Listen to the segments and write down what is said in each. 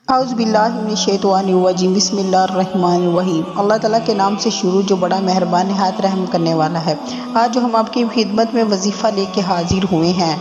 اعوذ باللہ من الشیطان الرجیم، بسم اللہ الرحمن الرحیم۔ اللہ تعالیٰ کے نام سے شروع جو بڑا مہربان نہایت رحم کرنے والا ہے۔ آج جو ہم آپ کی خدمت میں وظیفہ لے کے حاضر ہوئے ہیں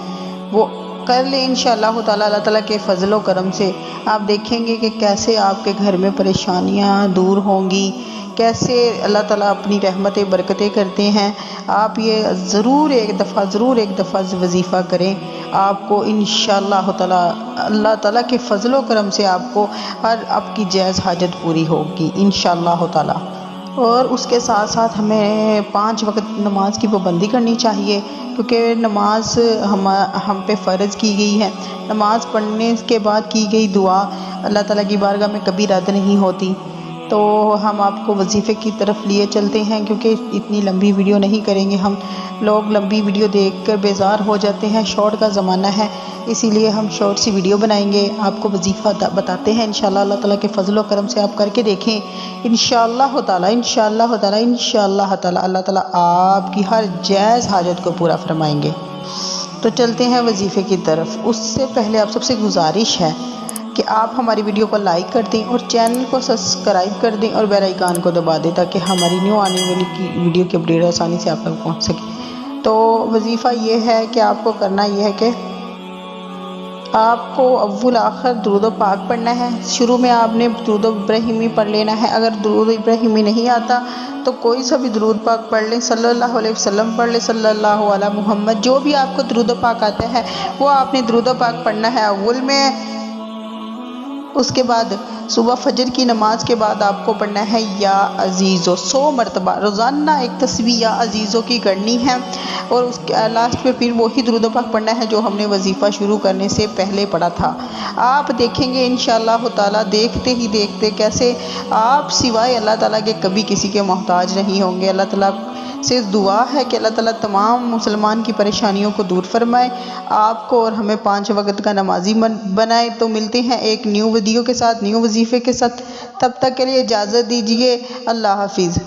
وہ کر لیں انشاءاللہ تعالیٰ۔ اللہ تعالیٰ کے فضل و کرم سے آپ دیکھیں گے کہ کیسے آپ کے گھر میں پریشانیاں دور ہوں گی، کیسے اللہ تعالیٰ اپنی رحمتیں برکتیں کرتے ہیں۔ آپ یہ ضرور ایک دفعہ وظیفہ کریں، آپ کو انشاءاللہ تعالیٰ اللہ تعالیٰ کے فضل و کرم سے آپ کو ہر آپ کی جائز حاجت پوری ہوگی انشاءاللہ تعالیٰ۔ اور اس کے ساتھ ساتھ ہمیں 5 وقت نماز کی پابندی کرنی چاہیے، کیونکہ نماز ہم پہ فرض کی گئی ہے۔ نماز پڑھنے کے بعد کی گئی دعا اللہ تعالیٰ کی بارگاہ میں کبھی رد نہیں ہوتی۔ تو ہم آپ کو وظیفے کی طرف لیے چلتے ہیں، کیونکہ اتنی لمبی ویڈیو نہیں کریں گے۔ ہم لوگ لمبی ویڈیو دیکھ کر بیزار ہو جاتے ہیں، شارٹ کا زمانہ ہے، اسی لیے ہم شارٹ سی ویڈیو بنائیں گے، آپ کو وظیفہ بتاتے ہیں انشاءاللہ۔ اللہ تعالیٰ کے فضل و کرم سے آپ کر کے دیکھیں انشاءاللہ تعالیٰ اللہ تعالیٰ آپ کی ہر جائز حاجت کو پورا فرمائیں گے۔ تو چلتے ہیں وظیفے کی طرف۔ اس سے پہلے آپ سب سے گزارش ہے کہ آپ ہماری ویڈیو کو لائک کر دیں اور چینل کو سبسکرائب کر دیں اور بیل آئیکن کو دبا دیں، تاکہ ہماری نیو آنے والی ویڈیو کی اپڈیٹ آسانی سے آپ تک پہنچ سکے۔ تو وظیفہ یہ ہے کہ آپ کو کرنا یہ ہے کہ آپ کو اول آخر درود و پاک پڑھنا ہے۔ شروع میں آپ نے درود ابراہیمی پڑھ لینا ہے۔ اگر درود ابراہیمی نہیں آتا تو کوئی سا بھی درود پاک پڑھ لیں، صلی اللہ علیہ وسلم پڑھ لیں، صلی اللہ علی محمد، جو بھی آپ کو درود و پاک آتا ہے وہ آپ نے درود و پاک پڑھنا ہے اول میں۔ اس کے بعد صبح فجر کی نماز کے بعد آپ کو پڑھنا ہے یا عزیزو 100 مرتبہ روزانہ ایک تسبیح یا عزیزو کی کرنی ہے، اور اس کے لاسٹ پہ پھر وہی درود و پاک پڑھنا ہے جو ہم نے وظیفہ شروع کرنے سے پہلے پڑھا تھا۔ آپ دیکھیں گے انشاءاللہ تعالیٰ دیکھتے ہی دیکھتے کیسے آپ سوائے اللہ تعالیٰ کے کبھی کسی کے محتاج نہیں ہوں گے۔ اللہ تعالیٰ سے دعا ہے کہ اللہ تعالیٰ تمام مسلمان کی پریشانیوں کو دور فرمائے، آپ کو اور ہمیں 5 وقت کا نمازی بنائے۔ تو ملتے ہیں ایک نیو ویڈیو کے ساتھ، نیو وظیفے کے ساتھ، تب تک کے لیے اجازت دیجیے، اللہ حافظ۔